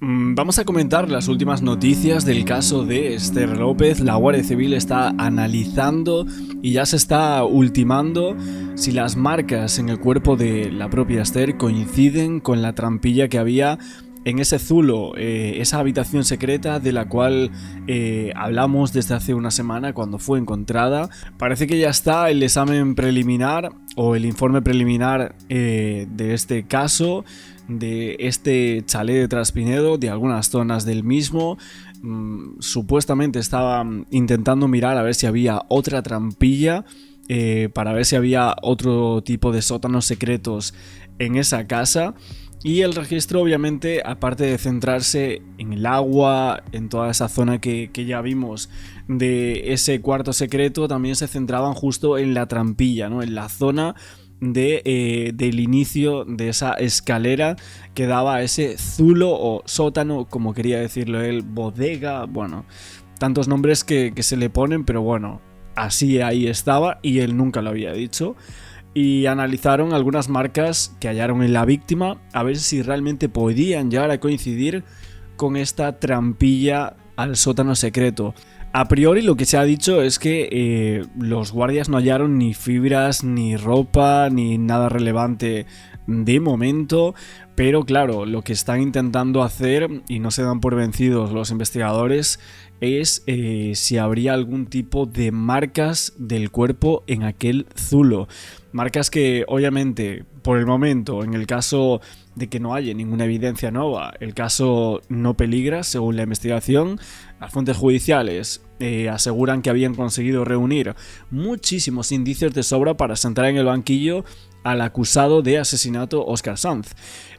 Vamos a comentar las últimas noticias del caso de Esther López. La Guardia Civil está analizando y ya se está ultimando si las marcas en el cuerpo de la propia Esther coinciden con la trampilla que había en ese zulo, esa habitación secreta de la cual hablamos desde hace una semana cuando fue encontrada. Parece que ya está el examen preliminar o el informe preliminar de este caso, de este chalet de Traspinedo, de algunas zonas del mismo. Supuestamente estaba intentando mirar a ver si había otra trampilla, para ver si había otro tipo de sótanos secretos en esa casa. Y el registro, obviamente, aparte de centrarse en el agua, en toda esa zona que ya vimos de ese cuarto secreto, también se centraban justo en la trampilla, ¿no? En la zona del inicio de esa escalera que daba a ese zulo o sótano, como quería decirlo él, bodega, bueno, tantos nombres que se le ponen, pero bueno, así ahí estaba y él nunca lo había dicho. Y analizaron algunas marcas que hallaron en la víctima a ver si realmente podían llegar a coincidir con esta trampilla al sótano secreto. A priori lo que se ha dicho es que los guardias no hallaron ni fibras, ni ropa, ni nada relevante de momento, pero claro, lo que están intentando hacer, y no se dan por vencidos los investigadores, es si habría algún tipo de marcas del cuerpo en aquel zulo. Marcas que obviamente por el momento, en el caso de que no haya ninguna evidencia nueva, el caso no peligra según la investigación. Las fuentes judiciales aseguran que habían conseguido reunir muchísimos indicios de sobra para sentar en el banquillo al acusado de asesinato Óscar Sanz.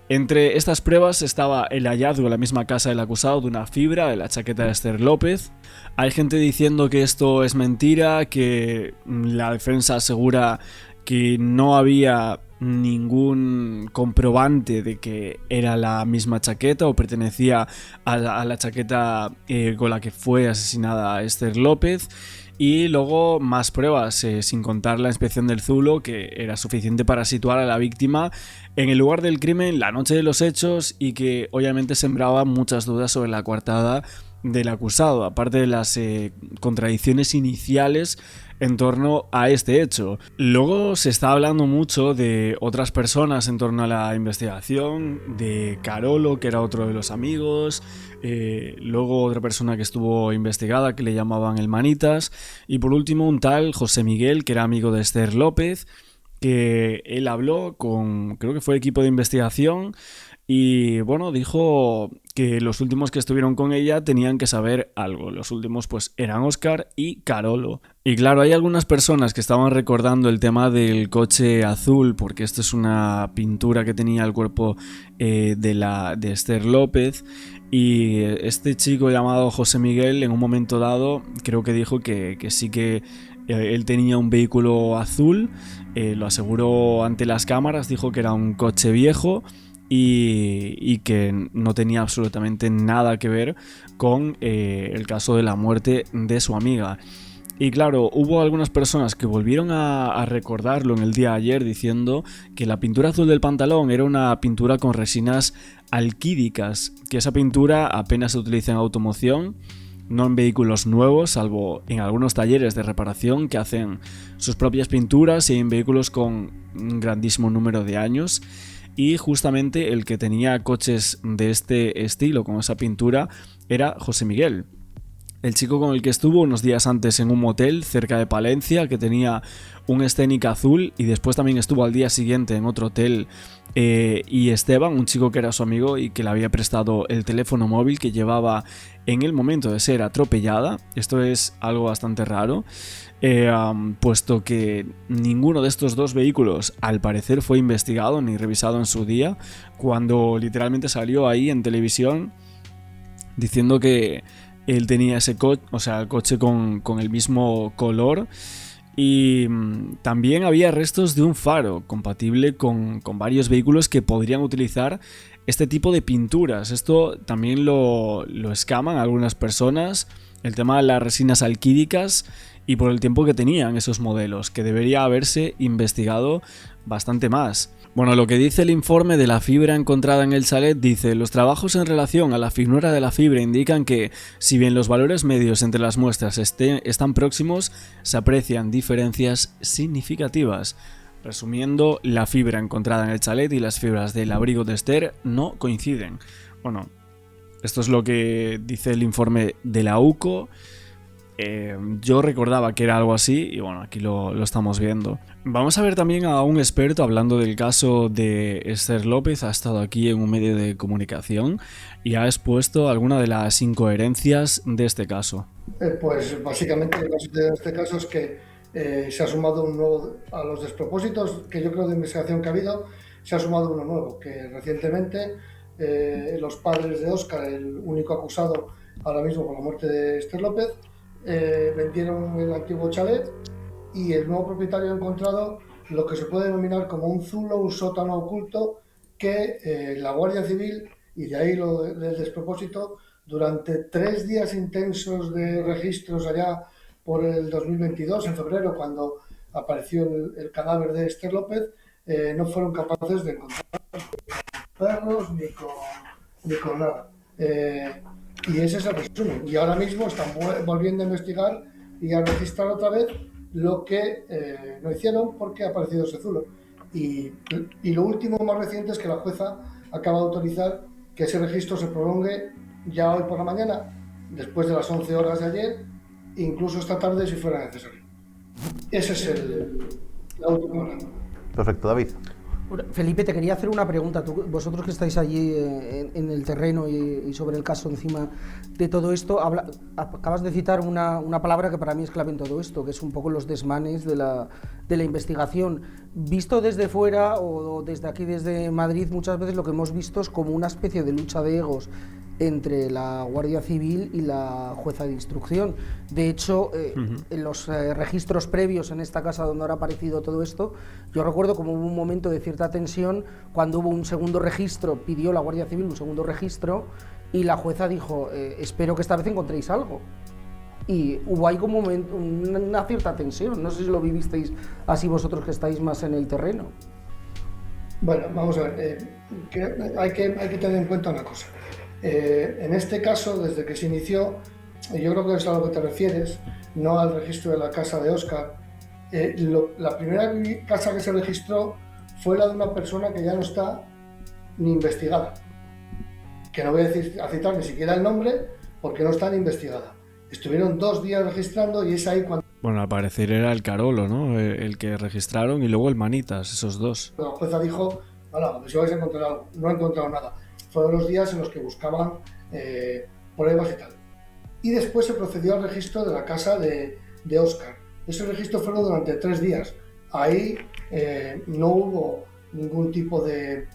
Entre estas pruebas estaba el hallazgo en la misma casa del acusado de una fibra de la chaqueta de Esther López. Hay gente diciendo que esto es mentira, que la defensa asegura que no había ningún comprobante de que era la misma chaqueta o pertenecía a la chaqueta con la que fue asesinada Esther López. Y luego más pruebas, sin contar la inspección del zulo, que era suficiente para situar a la víctima en el lugar del crimen la noche de los hechos y que obviamente sembraba muchas dudas sobre la coartada del acusado, aparte de las contradicciones iniciales en torno a este hecho. Luego se está hablando mucho de otras personas en torno a la investigación, de Carolo, que era otro de los amigos, luego otra persona que estuvo investigada que le llamaban el Manitas, y por último un tal José Miguel, que era amigo de Esther López, que él habló con, creo que fue equipo de investigación, y bueno, dijo que los últimos que estuvieron con ella tenían que saber algo. Los últimos pues eran Óscar y Carolo. Y claro, hay algunas personas que estaban recordando el tema del coche azul, porque esto es una pintura que tenía el cuerpo de Esther López. Y este chico llamado José Miguel, en un momento dado, creo que dijo que sí que él tenía un vehículo azul, lo aseguró ante las cámaras, dijo que era un coche viejo y que no tenía absolutamente nada que ver con el caso de la muerte de su amiga. Y claro, hubo algunas personas que volvieron a recordarlo en el día de ayer diciendo que la pintura azul del pantalón era una pintura con resinas alquídicas, que esa pintura apenas se utiliza en automoción, no en vehículos nuevos, salvo en algunos talleres de reparación que hacen sus propias pinturas y en vehículos con un grandísimo número de años. Y justamente el que tenía coches de este estilo, con esa pintura, era José Miguel, el chico con el que estuvo unos días antes en un motel cerca de Palencia, que tenía un Scenic azul, y después también estuvo al día siguiente en otro hotel. Y Esteban, un chico que era su amigo y que le había prestado el teléfono móvil que llevaba en el momento de ser atropellada. Esto es algo bastante raro, puesto que ninguno de estos dos vehículos al parecer fue investigado ni revisado en su día, cuando literalmente salió ahí en televisión diciendo que él tenía ese coche, o sea, el coche con el mismo color. Y también había restos de un faro compatible con varios vehículos que podrían utilizar este tipo de pinturas. Esto también lo escaman algunas personas, el tema de las resinas alquídicas, y por el tiempo que tenían esos modelos, que debería haberse investigado bastante más. Bueno, lo que dice el informe de la fibra encontrada en el chalet dice: los trabajos en relación a la finura de la fibra indican que, si bien los valores medios entre las muestras están próximos, se aprecian diferencias significativas. Resumiendo, la fibra encontrada en el chalet y las fibras del abrigo de Esther no coinciden. Bueno, esto es lo que dice el informe de la UCO. Yo recordaba que era algo así y bueno, aquí lo estamos viendo. Vamos a ver también a un experto hablando del caso de Esther López. Ha estado aquí en un medio de comunicación y ha expuesto algunas de las incoherencias de este caso. Pues básicamente lo que de este caso es que se ha sumado un nuevo, a los despropósitos que yo creo de investigación que ha habido, se ha sumado uno nuevo, que recientemente los padres de Óscar, el único acusado ahora mismo por la muerte de Esther López, vendieron el antiguo chalet y el nuevo propietario ha encontrado lo que se puede denominar como un zulo, un sótano oculto que la Guardia Civil, y de ahí lo del despropósito, durante 3 días intensos de registros allá por el 2022, en febrero, cuando apareció el cadáver de Esther López, no fueron capaces de encontrar perros ni con nada. Y ese es el resumen. Y ahora mismo están volviendo a investigar y a registrar otra vez lo que no hicieron porque ha aparecido ese zulo. Y lo último más reciente es que la jueza acaba de autorizar que ese registro se prolongue ya hoy por la mañana, después de las 11 horas de ayer, incluso esta tarde si fuera necesario. Ese es la última hora. Perfecto, David. Felipe, te quería hacer una pregunta. Vosotros que estáis allí en el terreno y sobre el caso encima de todo esto, acabas de citar una palabra que para mí es clave en todo esto, que es un poco los desmanes de la investigación. Visto desde fuera o desde aquí, desde Madrid, muchas veces lo que hemos visto es como una especie de lucha de egos entre la Guardia Civil y la jueza de instrucción. De hecho, en los registros previos en esta casa donde ahora ha aparecido todo esto, yo recuerdo como hubo un momento de cierta tensión cuando hubo un segundo registro, pidió la Guardia Civil un segundo registro y la jueza dijo, espero que esta vez encontréis algo. Y hubo ahí como una cierta tensión. No sé si lo vivisteis así vosotros que estáis más en el terreno. Bueno, vamos a ver, hay que tener en cuenta una cosa. En este caso, desde que se inició, yo creo que es a lo que te refieres, no al registro de la casa de Óscar. La primera casa que se registró fue la de una persona que ya no está ni investigada, que no voy a citar ni siquiera el nombre porque no está ni investigada. Estuvieron 2 días registrando y es ahí cuando... Bueno, al parecer era el Carolo, ¿no? El que registraron y luego el Manitas, esos dos. La jueza dijo, no, si vais a encontrar algo, no he encontrado nada. Fueron los días en los que buscaban pruebas y tal. Y después se procedió al registro de la casa de Óscar. Ese registro fue durante 3 días. Ahí no hubo ningún tipo de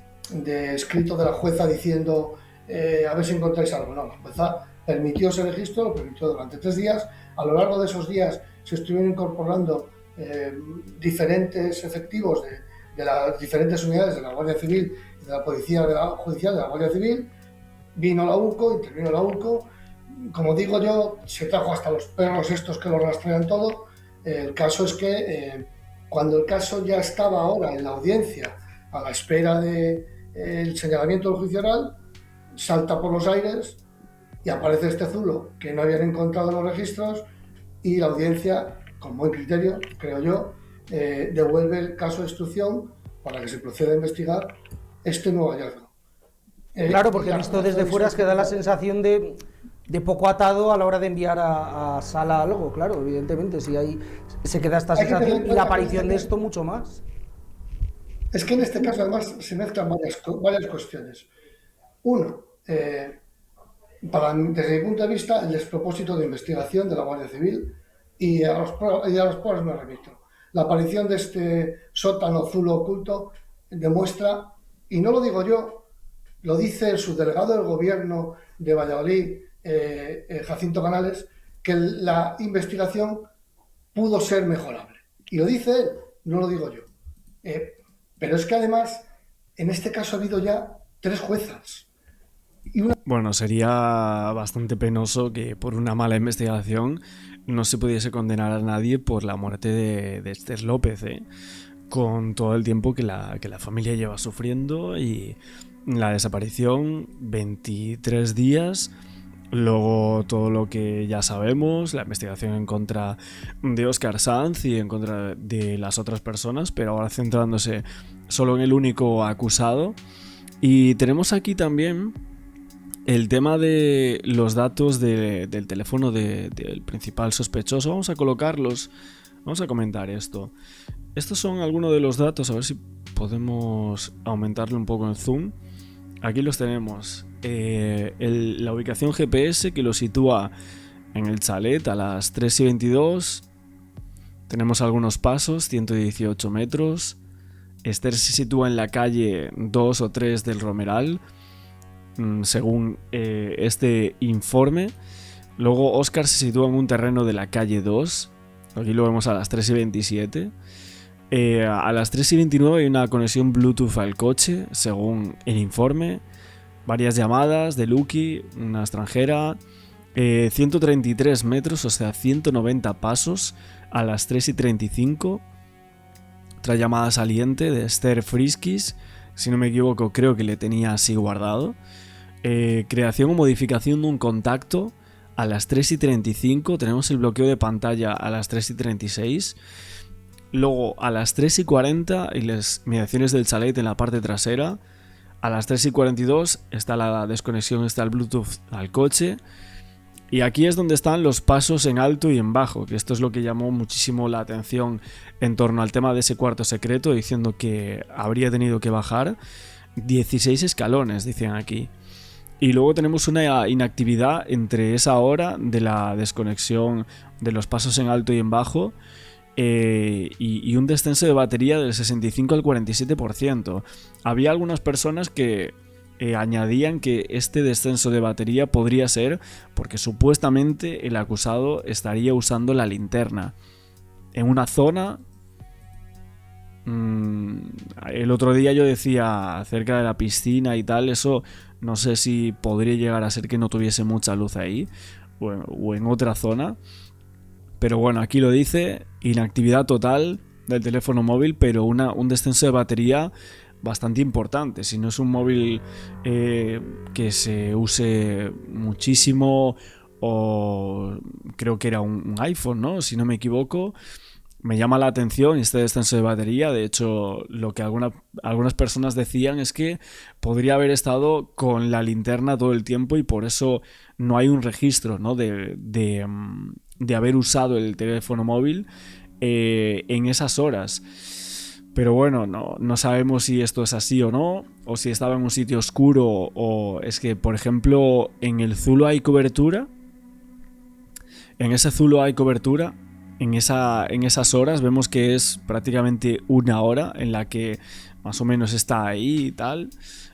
escrito de la jueza diciendo a ver si encontráis algo. No, la jueza permitió ese registro, lo permitió durante 3 días. A lo largo de esos días se estuvieron incorporando diferentes efectivos de las diferentes unidades de la Guardia Civil, de la Policía Judicial de la Guardia Civil. Vino la UCO, intervino la UCO. Como digo yo, se trajo hasta los perros estos que lo rastrean todo. El caso es que cuando el caso ya estaba ahora en la audiencia, a la espera del señalamiento del juicio oral, salta por los aires y aparece este zulo que no habían encontrado en los registros y la audiencia, con buen criterio, creo yo, devuelve el caso de instrucción para que se proceda a investigar este nuevo hallazgo. Claro, porque visto desde fuera es que da la sensación de poco atado a la hora de enviar a sala algo, claro, evidentemente, si se queda esta sensación y la aparición de esto mucho más. Es que en este caso además se mezclan varias cuestiones. Uno, desde mi punto de vista, el despropósito de investigación de la Guardia Civil y a los cuales me remito. La aparición de este sótano zulo oculto demuestra, y no lo digo yo, lo dice el subdelegado del gobierno de Valladolid, Jacinto Canales, que la investigación pudo ser mejorable. Y lo dice él, no lo digo yo. Pero es que además, en este caso ha habido ya 3 juezas. Bueno, sería bastante penoso que por una mala investigación no se pudiese condenar a nadie por la muerte de Esther López, ¿eh? Con todo el tiempo que la familia lleva sufriendo y la desaparición, 23 días, luego todo lo que ya sabemos, la investigación en contra de Óscar Sanz y en contra de las otras personas, pero ahora centrándose solo en el único acusado. Y tenemos aquí también el tema de los datos del teléfono del principal sospechoso. Vamos a colocarlos, vamos a comentar esto. Estos son algunos de los datos, a ver si podemos aumentarle un poco el zoom. Aquí los tenemos. La ubicación GPS que lo sitúa en el chalet a las 3:22. Tenemos algunos pasos, 118 metros. Esther se sitúa en la calle 2 o 3 del Romeral, según este informe. Luego Óscar se sitúa en un terreno de la calle 2. Aquí lo vemos a las 3:27. A las 3:29 hay una conexión Bluetooth al coche, según el informe. Varias llamadas de Lucky, una extranjera. 133 metros, o sea, 190 pasos a las 3:35. Otra llamada saliente de Esther Friskis, si no me equivoco, creo que le tenía así guardado. Creación o modificación de un contacto a las 3:35. Tenemos el bloqueo de pantalla a las 3:36. Luego a las 3:40 y las mediaciones del chalet en la parte trasera. A las 3:42 está la desconexión, está el Bluetooth al coche. Y aquí es donde están los pasos en alto y en bajo, que esto es lo que llamó muchísimo la atención en torno al tema de ese cuarto secreto, diciendo que habría tenido que bajar 16 escalones, dicen aquí. Y luego tenemos una inactividad entre esa hora de la desconexión de los pasos en alto y en bajo, y un descenso de batería del 65 al 47%. Había algunas personas que añadían que este descenso de batería podría ser porque supuestamente el acusado estaría usando la linterna en una zona. El otro día yo decía acerca de la piscina y tal, eso no sé si podría llegar a ser que no tuviese mucha luz ahí o en otra zona. Pero bueno, aquí lo dice, inactividad total del teléfono móvil, pero un descenso de batería bastante importante. Si no es un móvil que se use muchísimo, o creo que era un iPhone, ¿no? Si no me equivoco, me llama la atención este descenso de batería. De hecho, lo que algunas personas decían es que podría haber estado con la linterna todo el tiempo y por eso no hay un registro, ¿no? de haber usado el teléfono móvil en esas horas. Pero bueno, no sabemos si esto es así o no, o si estaba en un sitio oscuro, o es que, por ejemplo, en el Zulo hay cobertura. En ese Zulo hay cobertura. En esas horas vemos que es prácticamente una hora en la que más o menos está ahí y tal,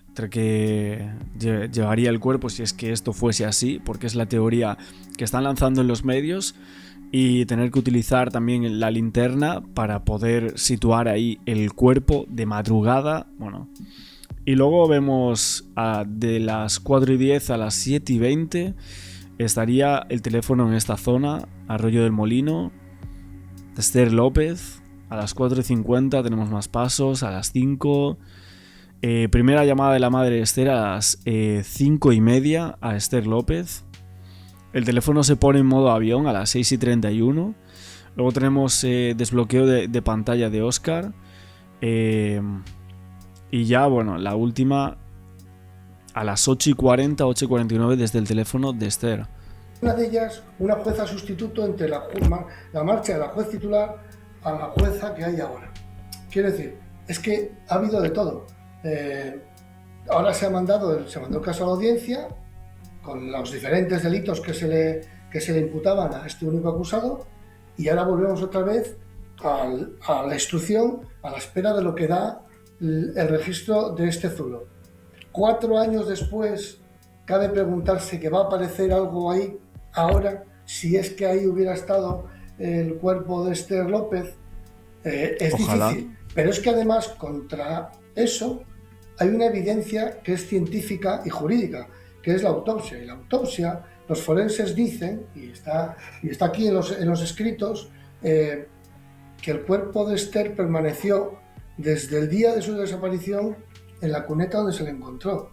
entre que llevaría el cuerpo si es que esto fuese así, porque es la teoría que están lanzando en los medios, y tener que utilizar también la linterna para poder situar ahí el cuerpo de madrugada. Bueno, y luego vemos de las 4:10 a las 7:20 estaría el teléfono en esta zona, Arroyo del Molino, de Esther López. A las 4:50 tenemos más pasos, a las 5. Primera llamada de la madre de Esther a las 5:30 a Esther López. El teléfono se pone en modo avión a las 6:31. Luego tenemos desbloqueo de pantalla de Óscar. Y ya, bueno, la última a las 8:40, 8:49 desde el teléfono de Esther. Una de ellas, una jueza sustituto entre la marcha de la juez titular a la jueza que hay ahora. Quiero decir, es que ha habido de todo. Ahora se mandó el caso a la audiencia con los diferentes delitos que se le imputaban a este único acusado, y ahora volvemos otra vez a la instrucción, a la espera de lo que da el registro de este Zulo. 4 años después, cabe preguntarse que va a aparecer algo ahí ahora, si es que ahí hubiera estado el cuerpo de Esther López. Es Ojalá. difícil, pero es que además contra eso hay una evidencia que es científica y jurídica, que es la autopsia. Y la autopsia, los forenses dicen, y está aquí en los escritos, que el cuerpo de Esther permaneció desde el día de su desaparición en la cuneta donde se le encontró.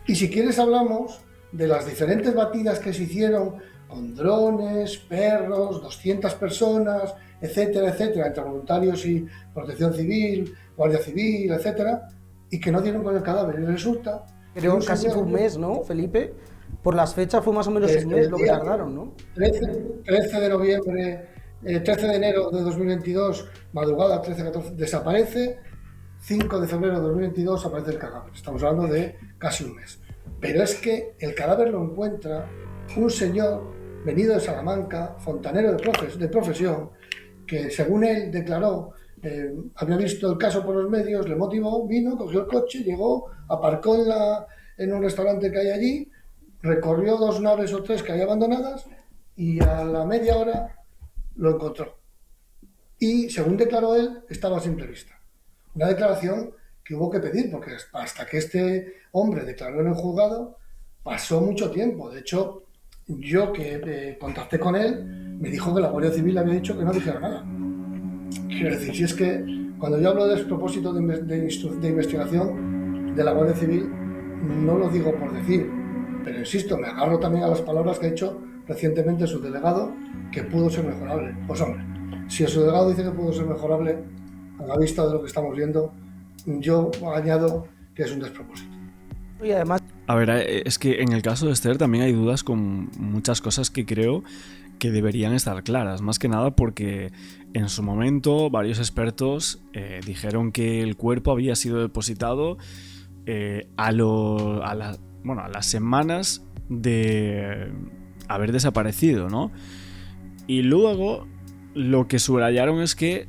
Y si quieres hablamos de las diferentes batidas que se hicieron con drones, perros, 200 personas, etcétera, etcétera, entre voluntarios y protección civil, guardia civil, etcétera, y que no dieron con el cadáver. Y resulta... Creo que casi fue un mes, ¿no, Felipe? Por las fechas fue más o menos un mes lo que tardaron, ¿no? 13 de noviembre, 13 de enero de 2022, madrugada 13-14, desaparece. 5 de febrero de 2022 aparece el cadáver. Estamos hablando de casi un mes. Pero es que el cadáver lo encuentra un señor venido de Salamanca, fontanero de profesión, que según él declaró, había visto el caso por los medios, le motivó, vino, cogió el coche, llegó, aparcó en un restaurante que hay allí, recorrió 2 naves o 3 que hay abandonadas y a la media hora lo encontró. Y según declaró él, estaba a simple vista. Una declaración que hubo que pedir, porque hasta que este hombre declaró en el juzgado pasó mucho tiempo. De hecho, yo que contacté con él, me dijo que la Guardia Civil le había dicho que no dijera nada. Quiero decir, si es que cuando yo hablo de despropósito de investigación de la Guardia Civil, no lo digo por decir, pero insisto, me agarro también a las palabras que ha hecho recientemente su delegado, que pudo ser mejorable. Pues hombre, si el delegado dice que pudo ser mejorable, a la vista de lo que estamos viendo, yo añado que es un despropósito. Y además... A ver, es que en el caso de Esther también hay dudas con muchas cosas que creo que deberían estar claras, más que nada porque en su momento varios expertos dijeron que el cuerpo había sido depositado a las semanas de haber desaparecido, ¿no? Y luego lo que subrayaron es que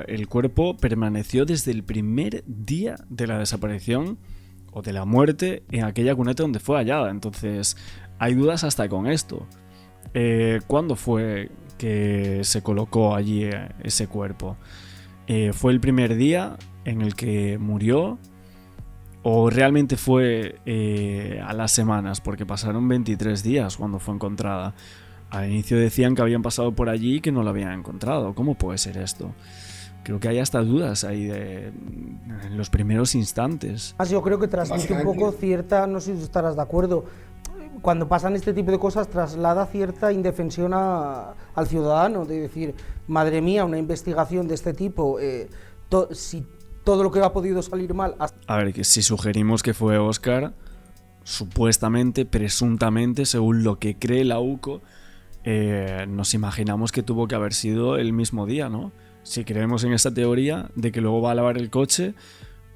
el cuerpo permaneció desde el primer día de la desaparición o de la muerte en aquella cuneta donde fue hallada. Entonces hay dudas hasta con esto. ¿Cuándo fue que se colocó allí ese cuerpo? ¿Fue el primer día en el que murió? ¿O realmente fue a las semanas? Porque pasaron 23 días cuando fue encontrada. Al inicio decían que habían pasado por allí y que no la habían encontrado. ¿Cómo puede ser esto? Creo que hay hasta dudas ahí en los primeros instantes. Yo creo que transmite un poco cierta, no sé si estarás de acuerdo, cuando pasan este tipo de cosas traslada cierta indefensión al ciudadano, de decir, madre mía, una investigación de este tipo, si todo lo que ha podido salir mal... A ver, que si sugerimos que fue Óscar, supuestamente, presuntamente, según lo que cree la UCO, nos imaginamos que tuvo que haber sido el mismo día, ¿no? Si creemos en esa teoría de que luego va a lavar el coche,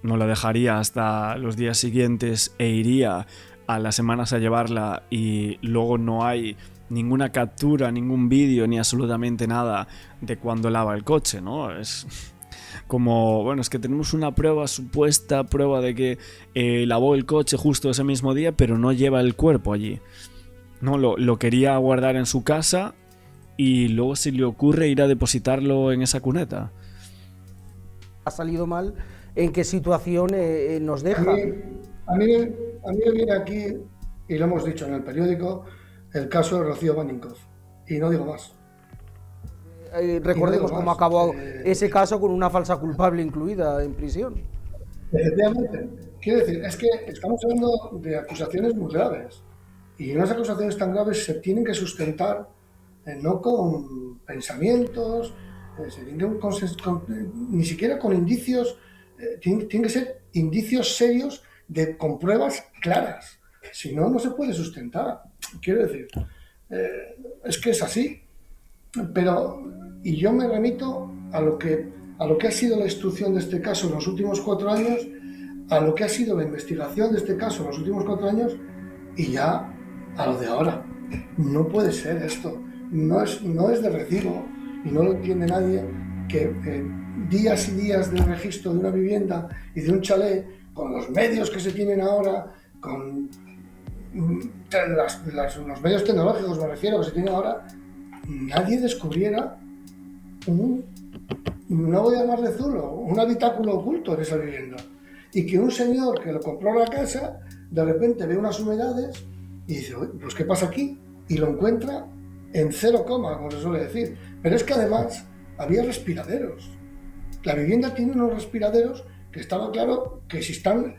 no la dejaría hasta los días siguientes e iría a las semanas a llevarla y luego no hay ninguna captura, ningún vídeo ni absolutamente nada de cuando lava el coche, ¿no? Es como, bueno, es que tenemos una supuesta prueba de que lavó el coche justo ese mismo día, pero no lleva el cuerpo allí. No, lo quería guardar en su casa y luego se le ocurre ir a depositarlo en esa cuneta. ¿Ha salido mal? ¿En qué situación nos deja? A mí me viene aquí, y lo hemos dicho en el periódico, el caso de Rocío Baninkoff. Y no digo más. Recordemos cómo acabó ese caso con una falsa culpable incluida en prisión. Efectivamente. Quiero decir, es que estamos hablando de acusaciones muy graves. Y unas acusaciones tan graves se tienen que sustentar no con pensamientos, ni siquiera con indicios, tienen que ser indicios serios con pruebas claras. Si no, no se puede sustentar. Quiero decir, es que es así. Y yo me remito a lo que ha sido la instrucción de este caso en los últimos 4 años, a lo que ha sido la investigación de este caso en los últimos 4 años y ya a lo de ahora. No puede ser esto. No es de recibo y no lo entiende nadie que días y días de registro de una vivienda y de un chalet, con los medios que se tienen ahora, con los medios tecnológicos, me refiero, que se tienen ahora, nadie descubriera no voy a llamarle zulo, un habitáculo oculto en esa vivienda. Y que un señor que lo compró la casa de repente ve unas humedades y dice, pues ¿qué pasa aquí? Y lo encuentra en 0, como se suele decir. Pero es que además había respiraderos. La vivienda tiene unos respiraderos que estaba claro que si están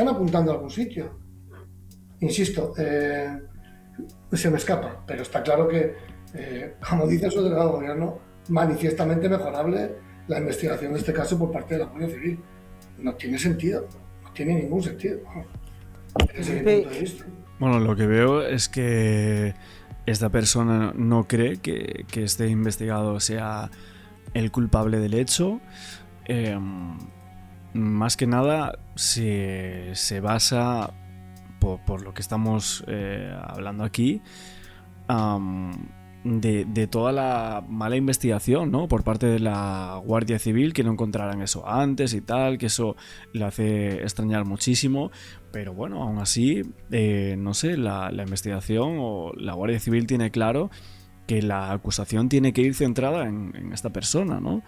apuntando a algún sitio. Insisto, se me escapa, pero está claro que, como dice su delegado de gobierno, manifiestamente mejorable la investigación de este caso por parte de la Guardia Civil. No tiene sentido, no tiene ningún sentido. Desde mi punto de vista. Bueno, lo que veo es que esta persona no cree que este investigado sea el culpable del hecho. Más que nada se basa, por lo que estamos hablando aquí, de toda la mala investigación, ¿no? Por parte de la Guardia Civil, que no encontraran eso antes y tal, que eso le hace extrañar muchísimo. Pero bueno, aún así, no sé, la investigación o la Guardia Civil tiene claro que la acusación tiene que ir centrada en esta persona, ¿no?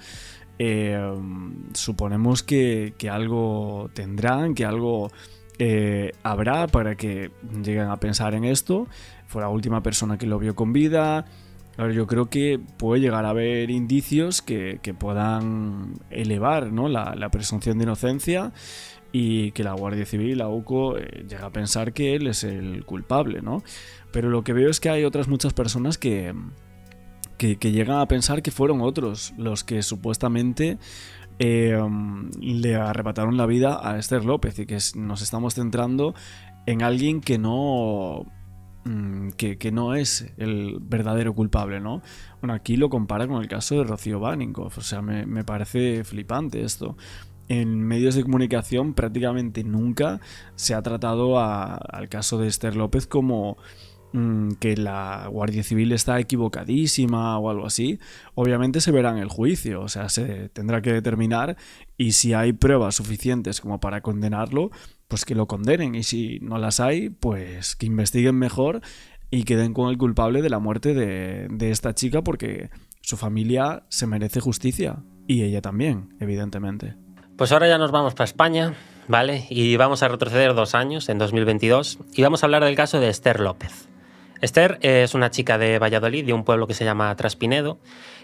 Suponemos que algo tendrán, que algo habrá para que lleguen a pensar en esto. Fue la última persona que lo vio con vida. A ver, yo creo que puede llegar a haber indicios que puedan elevar, ¿no? la presunción de inocencia, y que la Guardia Civil, la UCO, llega a pensar que él es el culpable, ¿no? Pero lo que veo es que hay otras muchas personas que llegan a pensar que fueron otros los que supuestamente le arrebataron la vida a Esther López, y que nos estamos centrando en alguien que no es el verdadero culpable, ¿no? Bueno, aquí lo compara con el caso de Rocío Baninkoff. O sea, me parece flipante esto. En medios de comunicación prácticamente nunca se ha tratado al caso de Esther López como que la Guardia Civil está equivocadísima o algo así. Obviamente se verá en el juicio, o sea, se tendrá que determinar, y si hay pruebas suficientes como para condenarlo, pues que lo condenen, y si no las hay, pues que investiguen mejor y que den con el culpable de la muerte de esta chica, porque su familia se merece justicia, y ella también, evidentemente. Pues ahora ya nos vamos para España, ¿vale? Y vamos a retroceder 2 años, en 2022, y vamos a hablar del caso de Esther López. Esther es una chica de Valladolid, de un pueblo que se llama Traspinedo,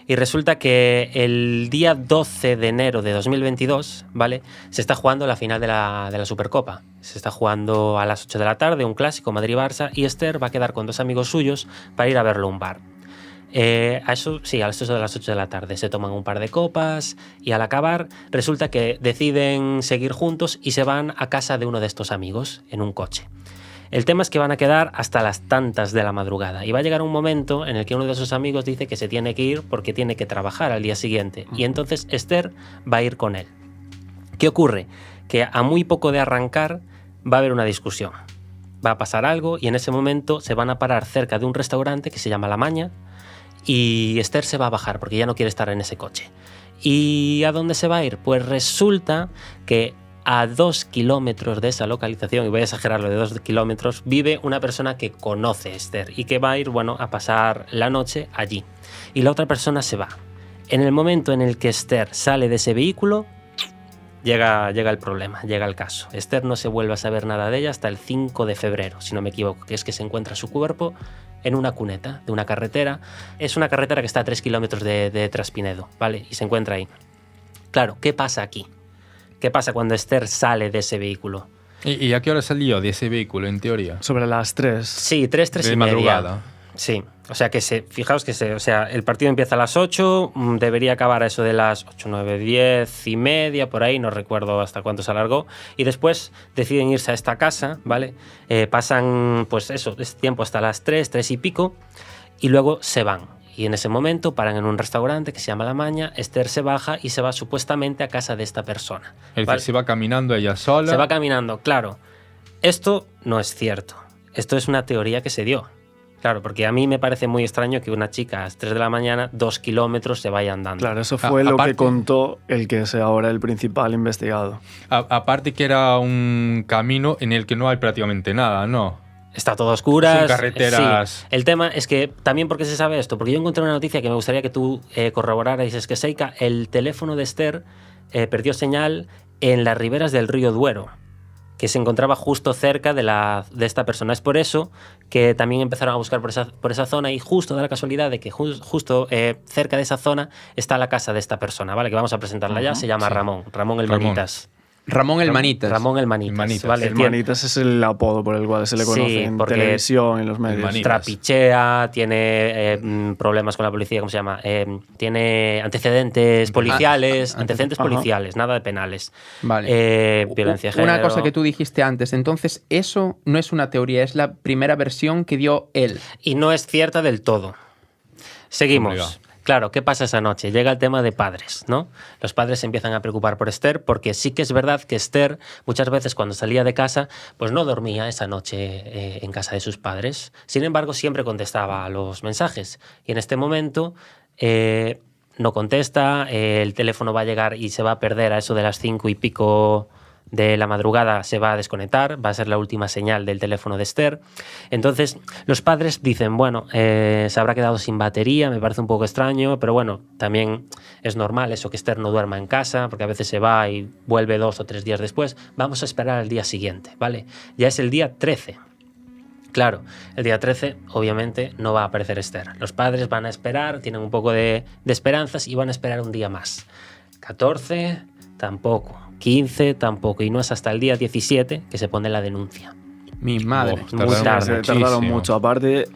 y resulta que el día 12 de enero de 2022, ¿vale?, se está jugando la final de la Supercopa. Se está jugando a las 8 de la tarde, un clásico Madrid-Barça, y Esther va a quedar con 2 amigos suyos para ir a verlo a un bar. A eso de las 8 de la tarde se toman un par de copas, y al acabar resulta que deciden seguir juntos y se van a casa de uno de estos amigos en un coche. El tema es que van a quedar hasta las tantas de la madrugada, y va a llegar un momento en el que uno de sus amigos dice que se tiene que ir porque tiene que trabajar al día siguiente, y entonces Esther va a ir con él. ¿Qué ocurre? Que a muy poco de arrancar va a haber una discusión, va a pasar algo, y en ese momento se van a parar cerca de un restaurante que se llama La Maña, y Esther se va a bajar porque ya no quiere estar en ese coche. ¿Y a dónde se va a ir? Pues resulta que a 2 kilómetros de esa localización, y voy a exagerarlo, de 2 kilómetros, vive una persona que conoce a Esther y que va a ir, a pasar la noche allí. Y la otra persona se va. En el momento en el que Esther sale de ese vehículo, llega el problema, llega el caso. Esther no se vuelve a saber nada de ella hasta el 5 de febrero, si no me equivoco, que es que se encuentra su cuerpo en una cuneta de una carretera. Es una carretera que está a 3 kilómetros de Traspinedo, ¿vale? Y se encuentra ahí. Claro, ¿qué pasa aquí? ¿Qué pasa cuando Esther sale de ese vehículo? ¿Y a qué hora salió de ese vehículo, en teoría? Sobre las 3. Sí, 3 y media. Madrugada. Sí, o sea que fijaos que el partido empieza a las 8, debería acabar a eso de las 8, 9, 10 y media, por ahí, no recuerdo hasta cuánto se alargó, y después deciden irse a esta casa, ¿vale? Pasan, pues eso, ese tiempo hasta las 3 y pico, y luego se van. Y en ese momento paran en un restaurante que se llama La Maña. Esther se baja y se va supuestamente a casa de esta persona. Es decir, se va caminando ella sola. Se va caminando, claro. Esto no es cierto. Esto es una teoría que se dio. Claro, porque a mí me parece muy extraño que una chica a las 3 de la mañana, 2 kilómetros, se vaya andando. Claro, eso fue lo que contó el que es ahora el principal investigado. Aparte que era un camino en el que no hay prácticamente nada, ¿no? Está todo a oscuras. Son carreteras. Sí. El tema es que, también porque se sabe esto, porque yo encontré una noticia que me gustaría que tú corroboraras, es que Seika, el teléfono de Esther perdió señal en las riberas del río Duero. que se encontraba justo cerca de esta persona. Es por eso que también empezaron a buscar por esa zona y justo da la casualidad de que justo cerca de esa zona está la casa de esta persona, ¿vale? Que vamos a presentarla ya, se llama Ramón el Manitas. Ramón el Manitas. Ramón el Manitas, ¿vale? El Manitas es el apodo por el cual se le conoce en televisión, en los medios. Trapichea, tiene problemas con la policía, ¿cómo se llama? Tiene antecedentes policiales, policiales, nada de penales. Vale. Violencia de género. Una cosa que tú dijiste antes, entonces eso no es una teoría, es la primera versión que dio él. Y no es cierta del todo. Seguimos. Complicado. Claro, ¿qué pasa esa noche? Llega el tema de padres, ¿no? Los padres se empiezan a preocupar por Esther porque sí que es verdad que Esther muchas veces cuando salía de casa pues no dormía esa noche en casa de sus padres. Sin embargo, siempre contestaba a los mensajes. Y en este momento no contesta, el teléfono va a llegar y se va a perder a eso de las 5 y pico de la madrugada, se va a desconectar, va a ser la última señal del teléfono de Esther. Entonces los padres dicen, bueno, se habrá quedado sin batería, me parece un poco extraño, pero bueno, también es normal eso que Esther no duerma en casa, porque a veces se va y vuelve 2 o 3 días después. Vamos a esperar al día siguiente, ¿vale? Ya es el día 13. Claro, el día 13 obviamente no va a aparecer Esther. Los padres van a esperar, tienen un poco de esperanzas y van a esperar un día más. 14, tampoco. 15 tampoco, y no es hasta el día 17 que se pone la denuncia. Mi madre. Muy tarde. Se tardaron mucho. Aparte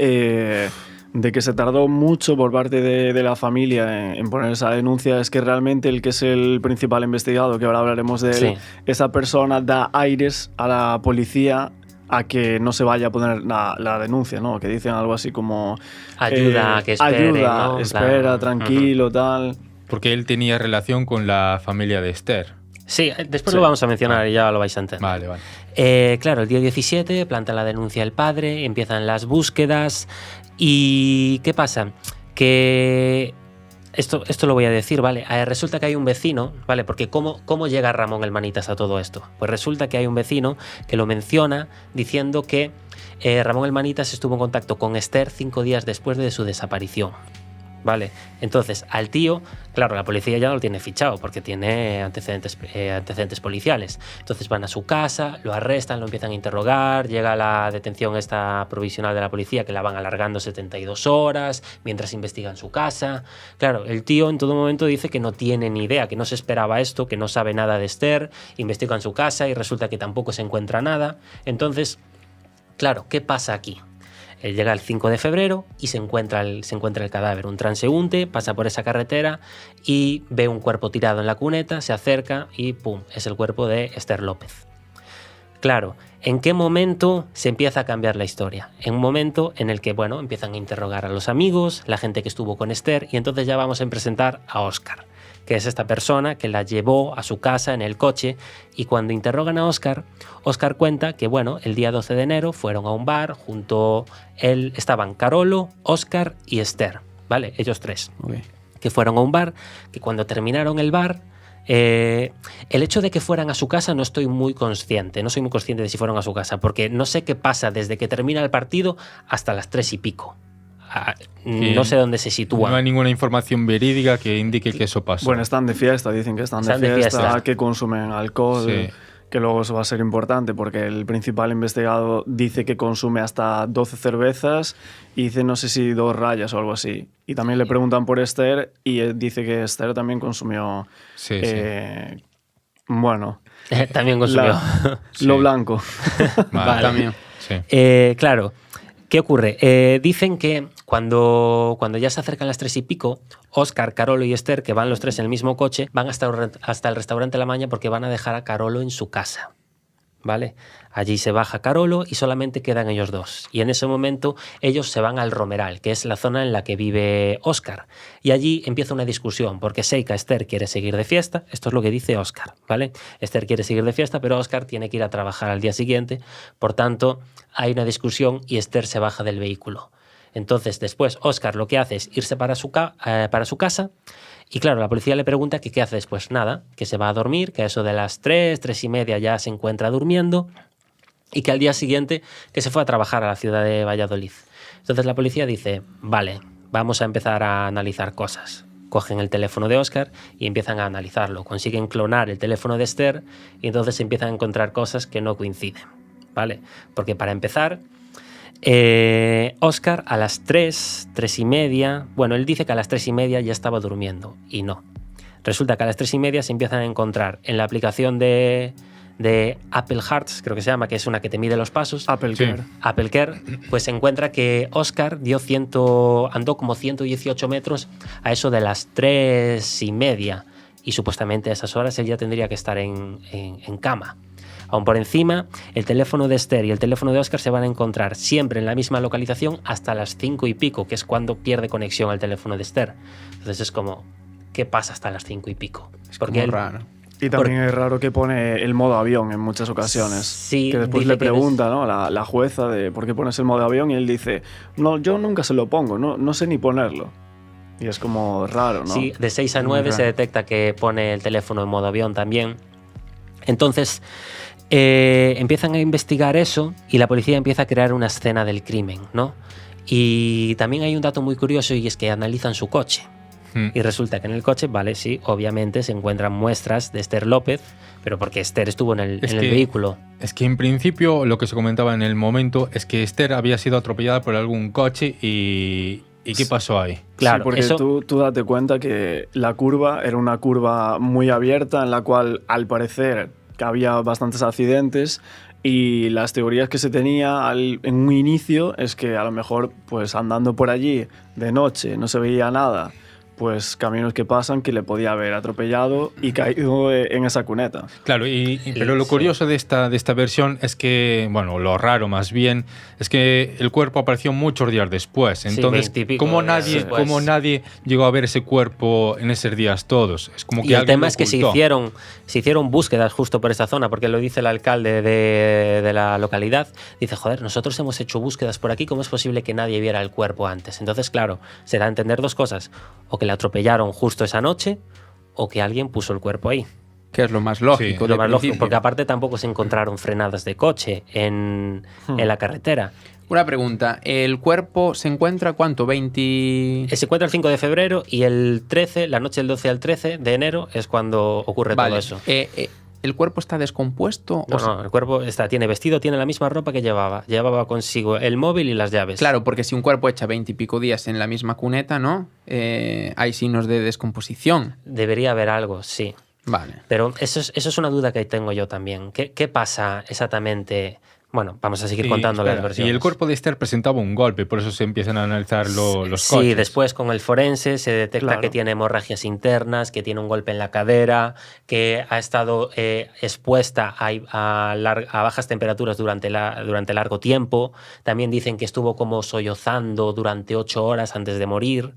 de que se tardó mucho por parte de la familia en poner esa denuncia, es que realmente el que es el principal investigado, que ahora hablaremos de él, Sí. esa persona da aires a la policía a que no se vaya a poner la denuncia, ¿no? Que dicen algo así como... Ayuda, que espere, ayuda, ¿no? espera, tranquilo, tal... Porque él tenía relación con la familia de Esther. Sí, después lo vamos a mencionar y ya lo vais a entender. Vale. Claro, el día 17 planta la denuncia el padre, empiezan las búsquedas y ¿qué pasa? Que esto lo voy a decir, ¿vale? Resulta que hay un vecino, ¿vale? Porque ¿cómo llega Ramón el Manitas a todo esto? Pues resulta que hay un vecino que lo menciona diciendo que Ramón el Manitas estuvo en contacto con Esther 5 días después de su desaparición. Vale, entonces al tío, claro, la policía ya lo tiene fichado porque tiene antecedentes policiales. Entonces van a su casa, lo arrestan, lo empiezan a interrogar, llega la detención esta provisional de la policía que la van alargando 72 horas mientras investigan su casa. Claro, el tío en todo momento dice que no tiene ni idea, que no se esperaba esto, que no sabe nada de Esther, investigan su casa y resulta que tampoco se encuentra nada. Entonces, claro, ¿qué pasa aquí? Él llega el 5 de febrero y se encuentra el cadáver. Un transeúnte pasa por esa carretera y ve un cuerpo tirado en la cuneta, se acerca y ¡pum! Es el cuerpo de Esther López. Claro, ¿en qué momento se empieza a cambiar la historia? En un momento en el que, bueno, empiezan a interrogar a los amigos, la gente que estuvo con Esther, y entonces ya vamos a presentar a Óscar, que es esta persona que la llevó a su casa en el coche, y cuando interrogan a Óscar, Óscar cuenta que, bueno, el día 12 de enero fueron a un bar, junto a él estaban Carolo, Óscar y Esther, ¿vale? Ellos tres, que fueron a un bar, que cuando terminaron el bar, el hecho de que fueran a su casa no soy muy consciente de si fueron a su casa, porque no sé qué pasa desde que termina el partido hasta las 3 y pico. No sé dónde se sitúa. No hay ninguna información verídica que indique que eso pasó. Bueno, están de fiesta, dicen que están de fiesta, que consumen alcohol, sí. Que luego eso va a ser importante porque el principal investigado dice que consume hasta 12 cervezas y dice no sé si 2 rayas o algo así. Y también le preguntan por Esther y él dice que Esther también consumió... Sí. Bueno... también consumió. Lo blanco. Vale. También. Sí. Claro. ¿Qué ocurre? Dicen que cuando ya se acercan las 3 y pico, Óscar, Carolo y Esther, que van los 3 en el mismo coche, van hasta el restaurante La Maña porque van a dejar a Carolo en su casa. ¿Vale? Allí se baja Carolo y solamente quedan ellos 2. Y en ese momento ellos se van al Romeral, que es la zona en la que vive Óscar. Y allí empieza una discusión, porque Seika Esther quiere seguir de fiesta. Esto es lo que dice Óscar, ¿vale? Esther quiere seguir de fiesta, pero Óscar tiene que ir a trabajar al día siguiente. Por tanto, hay una discusión y Esther se baja del vehículo. Entonces, después, Óscar lo que hace es irse para su casa. Y claro, la policía le pregunta que qué hace después. Nada, que se va a dormir, que a eso de las 3, 3 y media ya se encuentra durmiendo y que al día siguiente que se fue a trabajar a la ciudad de Valladolid. Entonces la policía dice, vale, vamos a empezar a analizar cosas. cogen el teléfono de Oscar y empiezan a analizarlo. Consiguen clonar el teléfono de Esther y entonces empiezan a encontrar cosas que no coinciden, ¿vale? Porque para empezar, Oscar a las 3:30, bueno, él dice que a las 3:30 ya estaba durmiendo, y no. Resulta que a las 3:30 se empiezan a encontrar en la aplicación de Apple Hearts, creo que se llama, que es una que te mide los pasos. Apple Sí. Care. Apple Care, pues se encuentra que Oscar andó como 118 metros a eso de las 3:30, y supuestamente a esas horas él ya tendría que estar en cama. Aún por encima, el teléfono de Esther y el teléfono de Oscar se van a encontrar siempre en la misma localización hasta las 5 y pico, que es cuando pierde conexión al teléfono de Esther. Entonces es como, ¿qué pasa hasta las 5 y pico? Es Porque como él- raro. Y también es raro que pone el modo avión en muchas ocasiones. Sí, que después dice le que pregunta, ¿no? la jueza de por qué pones el modo avión y él dice, no, yo nunca se lo pongo, no sé ni ponerlo. Y es como raro, ¿no? Sí, de 6 a Muy 9 se raro. detecta que pone el teléfono en modo avión también. Entonces, empiezan a investigar eso y la policía empieza a crear una escena del crimen, ¿no? Y también hay un dato muy curioso, y es que analizan su coche. Y resulta que en el coche, vale, sí, obviamente se encuentran muestras de Esther López, pero porque Esther estuvo en el vehículo. Es que en principio lo que se comentaba en el momento es que Esther había sido atropellada por algún coche y ¿qué pasó ahí? Claro, sí, porque eso, tú date cuenta que la curva era una curva muy abierta en la cual, al parecer, que había bastantes accidentes, y las teorías que se tenía en un inicio es que a lo mejor, pues andando por allí de noche no se veía nada, pues caminos que pasan, que le podía haber atropellado y caído en esa cuneta. Claro, pero lo sí. curioso de esta versión es que, bueno, lo raro más bien, es que el cuerpo apareció muchos días después. Sí, Entonces, 20 y pico ¿cómo días nadie, después. cómo nadie llegó a ver ese cuerpo en esos días todos? Es como que y el alguien tema lo es que se ocultó. hicieron búsquedas justo por esa zona, porque lo dice el alcalde de la localidad. Dice, joder, nosotros hemos hecho búsquedas por aquí, ¿cómo es posible que nadie viera el cuerpo antes? Entonces, claro, se da a entender dos cosas: o que le atropellaron justo esa noche, o que alguien puso el cuerpo ahí. Que es lo más lógico. Sí, Lo de más lógico, principio. porque aparte tampoco se encontraron frenadas de coche en la carretera. Una pregunta. ¿El cuerpo se encuentra cuánto? ¿20? Se encuentra el 5 de febrero y el 13, la noche del 12 al 13 de enero es cuando ocurre todo eso. ¿El cuerpo está descompuesto? No, no, el cuerpo tiene vestido, tiene la misma ropa que llevaba. Llevaba consigo el móvil y las llaves. Claro, porque si un cuerpo echa 20 y pico días en la misma cuneta, ¿no? Hay signos de descomposición. Debería haber algo, sí. Vale. Pero eso es una duda que tengo yo también. ¿Qué pasa exactamente? Bueno, vamos a seguir contando las versiones. Y el cuerpo de Esther presentaba un golpe, por eso se empiezan a analizar los Sí, coches. después con el forense se detecta Claro. que tiene hemorragias internas, que tiene un golpe en la cadera, que ha estado expuesta a bajas temperaturas durante largo tiempo. También dicen que estuvo como sollozando durante 8 horas antes de morir.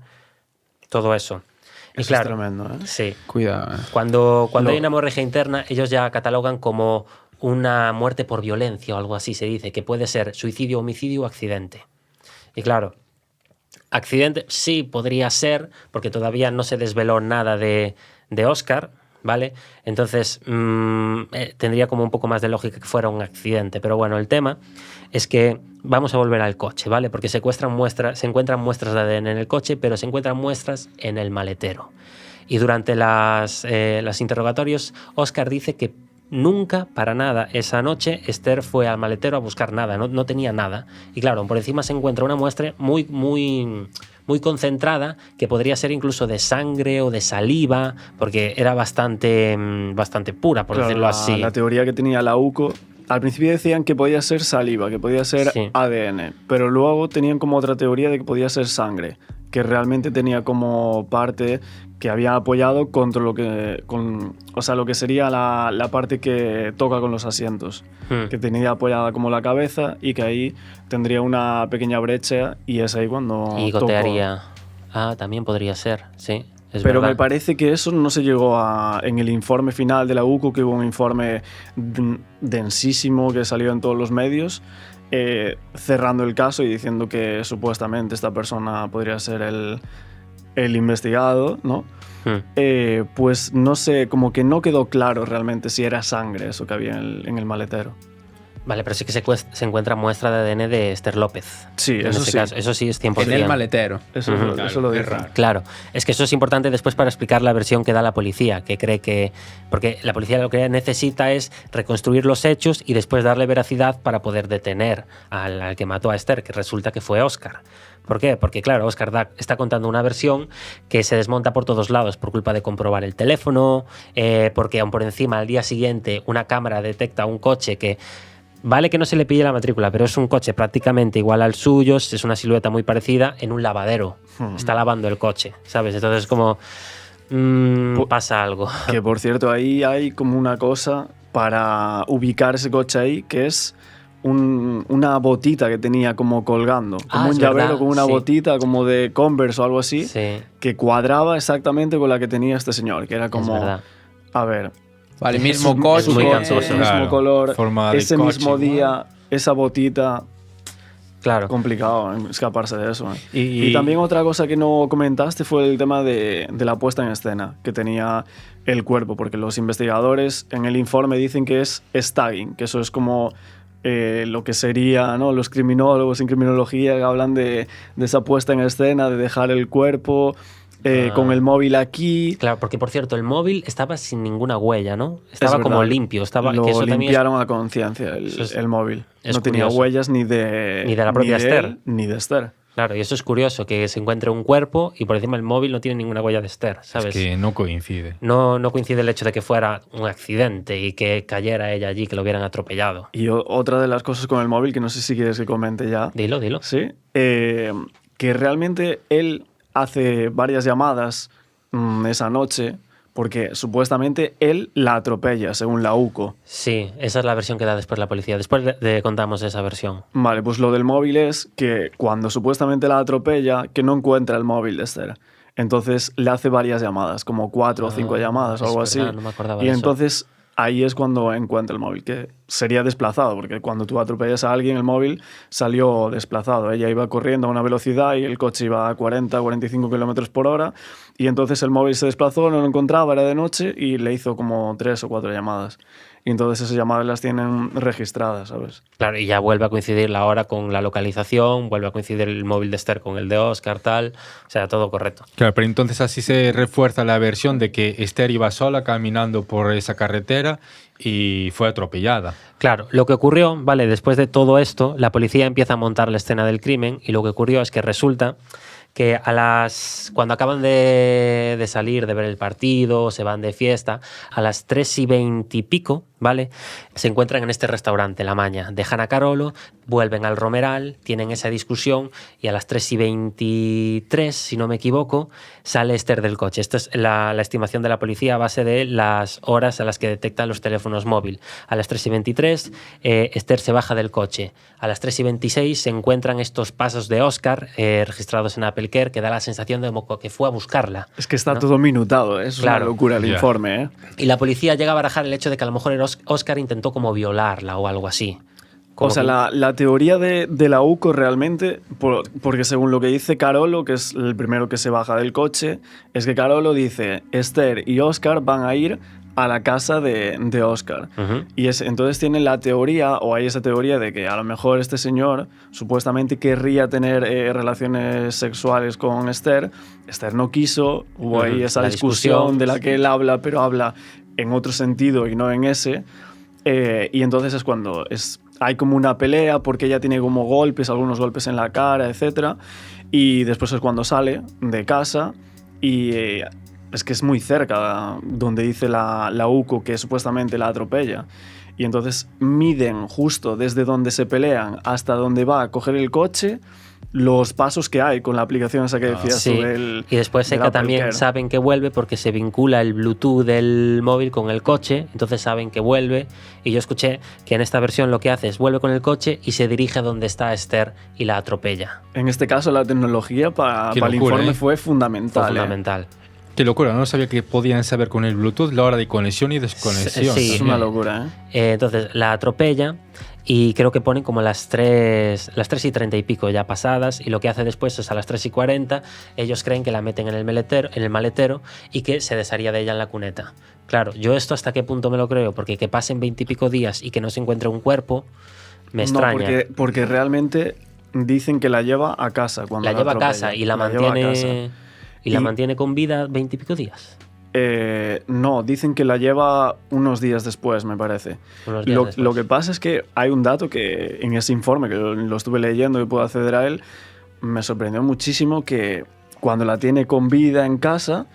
Todo eso. Y Eso claro, es tremendo, ¿eh? sí. Cuidado. Cuando No. hay una hemorragia interna, ellos ya catalogan como una muerte por violencia o algo así, se dice, que puede ser suicidio, homicidio o accidente. Y claro, accidente sí podría ser, porque todavía no se desveló nada de Oscar, ¿vale? Entonces tendría como un poco más de lógica que fuera un accidente. Pero bueno, el tema es que vamos a volver al coche, ¿vale? Porque se encuentran muestras de ADN en el coche, pero se encuentran muestras en el maletero. Y durante los interrogatorios, Oscar dice que nunca, para nada, esa noche Esther fue al maletero a buscar nada, no tenía nada. Y claro, por encima se encuentra una muestra muy, muy, muy concentrada, que podría ser incluso de sangre o de saliva, porque era bastante pura, por Claro, decirlo así. La teoría que tenía la UCO, al principio decían que podía ser saliva, que podía ser Sí. ADN, pero luego tenían como otra teoría de que podía ser sangre, que realmente tenía como parte que había apoyado contra lo que sería la parte que toca con los asientos, que tenía apoyada como la cabeza y que ahí tendría una pequeña brecha y es ahí cuando Y tocó. gotearía. También podría ser, sí. Es Pero verdad. me parece que eso no se llegó en el informe final de la UCO, que hubo un informe densísimo que salió en todos los medios, cerrando el caso y diciendo que supuestamente esta persona podría ser el investigado, ¿no? Pues no sé, como que no quedó claro realmente si era sangre eso que había en el maletero. Vale, pero sí que se encuentra muestra de ADN de Esther López. Sí, en eso este sí. caso. Eso sí es 100%. En el maletero. Eso, Ujú. eso lo es dice. raro. Claro, es que eso es importante después para explicar la versión que da la policía, que cree que... Porque la policía lo que necesita es reconstruir los hechos y después darle veracidad para poder detener al que mató a Esther, que resulta que fue Óscar. ¿Por qué? Porque claro, Óscar está contando una versión que se desmonta por todos lados por culpa de comprobar el teléfono, porque aún por encima al día siguiente una cámara detecta un coche que... Vale que no se le pille la matrícula, pero es un coche prácticamente igual al suyo, es una silueta muy parecida, en un lavadero. Está lavando el coche, ¿sabes? Entonces como... pasa algo. Que por cierto, ahí hay como una cosa para ubicar ese coche ahí, que es una botita que tenía como colgando, como un es llavero verdad, con una sí. botita como de Converse o algo así, Sí, que cuadraba exactamente con la que tenía este señor, que era es como, verdad. a ver, Vale, mismo su- coche. su muy coche, cansoso. ese mismo Claro, color, forma de ese coche mismo igual. día, esa botita. Claro. Complicado escaparse de eso. Y- Y también otra cosa que no comentaste fue el tema de la puesta en escena que tenía el cuerpo, porque los investigadores en el informe dicen que es stagging, que eso es como lo que sería, ¿no? Los criminólogos en criminología que hablan de esa puesta en escena, de dejar el cuerpo con el móvil aquí. Claro, porque por cierto, el móvil estaba sin ninguna huella, ¿no? Estaba Es como verdad. limpio. Estaba, Lo que eso también es- limpiaron a conciencia Eso es- el móvil. es No tenía curioso. huellas ni de la propia Esther. él, ni de Esther. Claro, y eso es curioso, que se encuentre un cuerpo y por encima el móvil no tiene ninguna huella de Esther, ¿sabes? Es que no coincide. No coincide el hecho de que fuera un accidente y que cayera ella allí, que lo hubieran atropellado. Y otra de las cosas con el móvil, que no sé si quieres que comente ya, Dilo. sí, que realmente él hace varias llamadas esa noche porque supuestamente él la atropella, según la UCO. Sí, esa es la versión que da después la policía. Después contamos esa versión. Vale, pues lo del móvil es que cuando supuestamente la atropella, que no encuentra el móvil de Esther. Entonces le hace varias llamadas, como 4 o 5 llamadas o es algo verdad, así. no me acordaba Y de eso. entonces ahí es cuando encuentra el móvil, que sería desplazado, porque cuando tú atropellas a alguien, el móvil salió desplazado. Ella iba corriendo a una velocidad y el coche iba a 40 o 45 kilómetros por hora. Y entonces el móvil se desplazó, no lo encontraba, era de noche y le hizo como 3 o 4 llamadas. Y entonces esas llamadas las tienen registradas, ¿sabes? Claro, y ya vuelve a coincidir la hora con la localización, vuelve a coincidir el móvil de Esther con el de Óscar, tal. O sea, todo correcto. Claro, pero entonces así se refuerza la versión de que Esther iba sola caminando por esa carretera y fue atropellada. Claro, lo que ocurrió, vale, después de todo esto, la policía empieza a montar la escena del crimen y lo que ocurrió es que resulta que cuando acaban de salir de ver el partido, se van de fiesta, a las 3:20 y pico, ¿vale? Se encuentran en este restaurante, La Maña. Dejan a Carolo, vuelven al Romeral, tienen esa discusión y a las 3:23, si no me equivoco, sale Esther del coche. Esta es la estimación de la policía a base de las horas a las que detectan los teléfonos móviles. A las 3:23, Esther se baja del coche. A las 3:26 se encuentran estos pasos de Óscar registrados en Apple Care que da la sensación de como que fue a buscarla. Es que está ¿no? todo minutado, ¿eh? Es Claro. una locura el Ya. informe, ¿eh? Y la policía llega a barajar el hecho de que a lo mejor Óscar intentó como violarla o algo así. Como O sea, que- la teoría de la UCO realmente, porque según lo que dice Carolo, que es el primero que se baja del coche, es que Carolo dice, Esther y Óscar van a ir a la casa de Óscar. Ujú. Y entonces tienen la teoría, o hay esa teoría de que a lo mejor este señor supuestamente querría tener relaciones sexuales con Esther. Esther no quiso, hubo ahí Ujú. esa La discusión de la sí. que él habla, pero habla en otro sentido y no en ese. Y entonces es cuando hay como una pelea porque ella tiene como golpes, algunos golpes en la cara, etc. Y después es cuando sale de casa y es que es muy cerca donde dice la UCO que supuestamente la atropella. Y entonces miden justo desde donde se pelean hasta donde va a coger el coche los pasos que hay con la aplicación esa que decías Sí, tú del y después sé del que Apple también Care. saben que vuelve porque se vincula el Bluetooth del móvil con el coche, entonces saben que vuelve. Y yo escuché que en esta versión lo que hace es vuelve con el coche y se dirige a donde está Esther y la atropella. En este caso la tecnología para Qué el locura, informe ¿eh? fue Fue fundamental. fundamental. Qué locura, no sabía que podían saber con el Bluetooth la hora de conexión y desconexión. Sí. Es una locura, ¿eh? Entonces la atropella y creo que ponen como las 3:30 y pico ya pasadas, y lo que hace después es a las 3:40 ellos creen que la meten en el maletero y que se desharía de ella en la cuneta. Claro, yo esto hasta qué punto me lo creo, porque que pasen 20 y pico días y que no se encuentre un cuerpo me extraña. No, porque realmente dicen que la lleva a casa cuando la lleva a atropella. casa y la lleva a casa. mantiene y la mantiene con vida 20 y pico días. No, dicen que la lleva unos días después, me parece. Unos días después. Lo que pasa es que hay un dato que en ese informe, que lo estuve leyendo y puedo acceder a él, me sorprendió muchísimo, que cuando la tiene con vida en casa,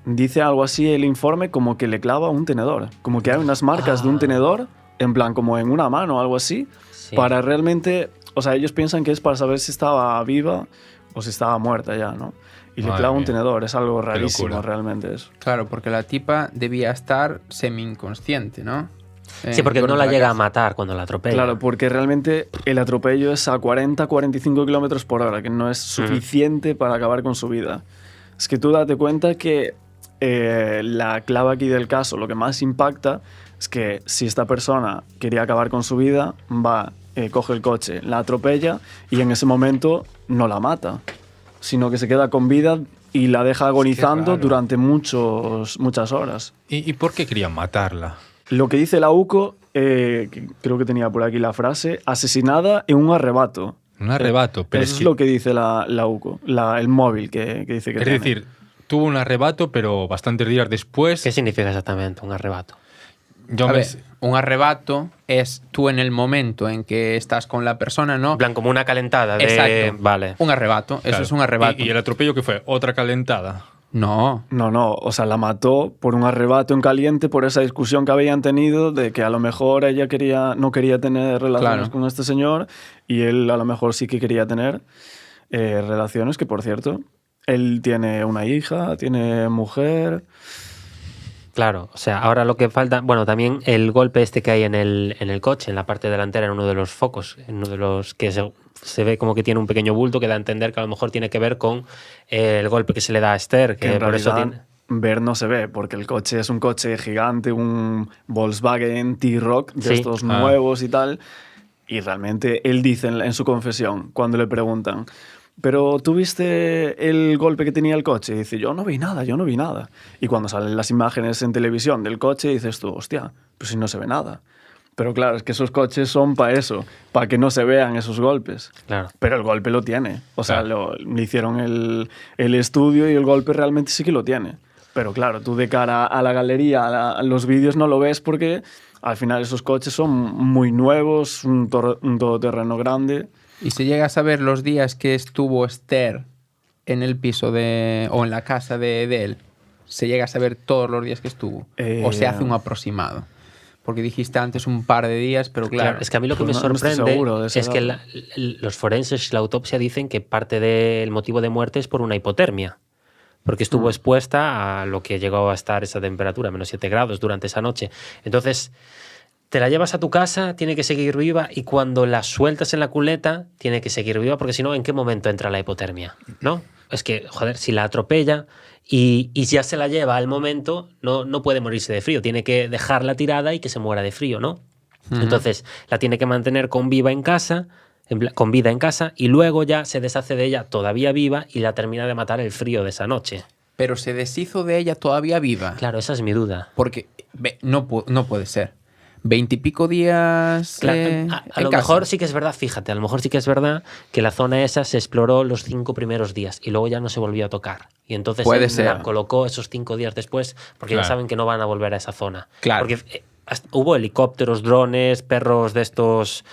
dice algo así el informe como que le clava un tenedor. Como que hay unas marcas de un tenedor, en plan como en una mano o algo así, Sí. para realmente... O sea, ellos piensan que es para saber si estaba viva o si estaba muerta ya, ¿no? Y le Madre clava un mía. tenedor, es algo rarísimo locura. realmente eso. Claro, porque la tipa debía estar semi-inconsciente, ¿no? Sí, porque no Dentro la de llega a casa. matar cuando la atropella. Claro, porque realmente el atropello es a 40-45 kilómetros por hora, que no es suficiente para acabar con su vida. Es que tú date cuenta que la clave aquí del caso, lo que más impacta, es que si esta persona quería acabar con su vida, va, coge el coche, la atropella y en ese momento no la mata, sino que se queda con vida y la deja agonizando raro. durante muchas horas. ¿Y por qué querían matarla? Lo que dice la UCO, que creo que tenía por aquí la frase, asesinada en un arrebato. Un arrebato, pero Eso es lo que dice la UCO, el móvil que dice que es tiene. decir, tuvo un arrebato, pero bastantes días después... ¿Qué significa exactamente un arrebato? Yo A me... ver, un arrebato es tú en el momento en que estás con la persona, ¿no? En plan, como una calentada de... Exacto. Vale. Un arrebato, eso Claro. es un arrebato. ¿Y el atropello qué fue? ¿Otra calentada? No, No, o sea, la mató por un arrebato en caliente, por esa discusión que habían tenido de que a lo mejor ella no quería tener relaciones Claro. con este señor y él a lo mejor sí que quería tener relaciones, que por cierto, él tiene una hija, tiene mujer... Claro, o sea, ahora lo que falta... Bueno, también el golpe este que hay en el coche, en la parte delantera, en uno de los focos, en uno de los que se ve como que tiene un pequeño bulto que da a entender que a lo mejor tiene que ver con el golpe que se le da a Esther, que que en por eso realidad tiene... ver no se ve, porque el coche es un coche gigante, un Volkswagen T-Roc de Sí. estos nuevos y tal, y realmente él dice en su confesión, cuando le preguntan, ¿pero tú viste el golpe que tenía el coche? Y dice, yo no vi nada. Y cuando salen las imágenes en televisión del coche, dices tú, hostia, pues si no se ve nada. Pero claro, es que esos coches son para eso, para que no se vean esos golpes. Claro. Pero el golpe lo tiene. O sea, Claro. le hicieron el estudio y el golpe realmente sí que lo tiene. Pero claro, tú de cara a la galería, a los vídeos no lo ves porque al final esos coches son muy nuevos, un todoterreno grande. y se llega a saber los días que estuvo Esther en el piso o en la casa de él. Se llega a saber todos los días que estuvo. O se hace un aproximado. Porque dijiste antes un par de días, pero claro. Es que a mí lo que Pues me no estoy sorprende seguro de ese es que dato. los forenses y la autopsia dicen que parte del motivo de muerte es por una hipotermia. Porque estuvo expuesta a lo que llegó a estar esa temperatura, menos 7 grados durante esa noche. Entonces, te la llevas a tu casa, tiene que seguir viva, y cuando la sueltas en la cuneta, tiene que seguir viva, porque si no, ¿en qué momento entra la hipotermia? ¿No? Es que, joder, si la atropella y ya se la lleva al momento, no puede morirse de frío. Tiene que dejarla tirada y que se muera de frío, ¿no? Entonces, la tiene que mantener con vida en casa, y luego ya se deshace de ella todavía viva y la termina de matar el frío de esa noche. Pero se deshizo de ella todavía viva. Claro, esa es mi duda. Porque no puede ser. 20 y pico días. Claro, en a lo casa. mejor sí que es verdad, fíjate, a lo mejor sí que es verdad que la zona esa se exploró los 5 primeros días y luego ya no se volvió a tocar. Y entonces Puede él ser. la colocó esos 5 días después porque ya Claro. saben que no van a volver a esa zona. Claro. Porque hubo helicópteros, drones, perros de estos,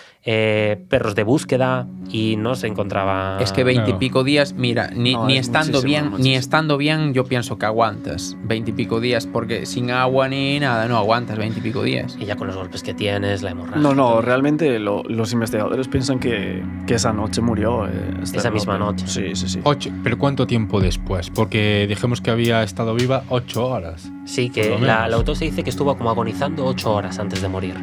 perros de búsqueda, y no se encontraba... Es que 20 y Claro. pico días, mira, ni es estando muchísimo, bien, ni estando bien, yo pienso que aguantas 20 y pico días, porque sin agua ni nada, no aguantas 20 y pico días. Y ya con los golpes que tienes, la hemorragia. No, todo. realmente los investigadores piensan que esa noche murió. Esther Esa misma López. noche. Sí. 8, pero ¿cuánto tiempo después? Porque dijimos que había estado viva 8 horas. Sí, Por que lo la menos. autopsia dice que estuvo como agonizando 8 horas antes de morir.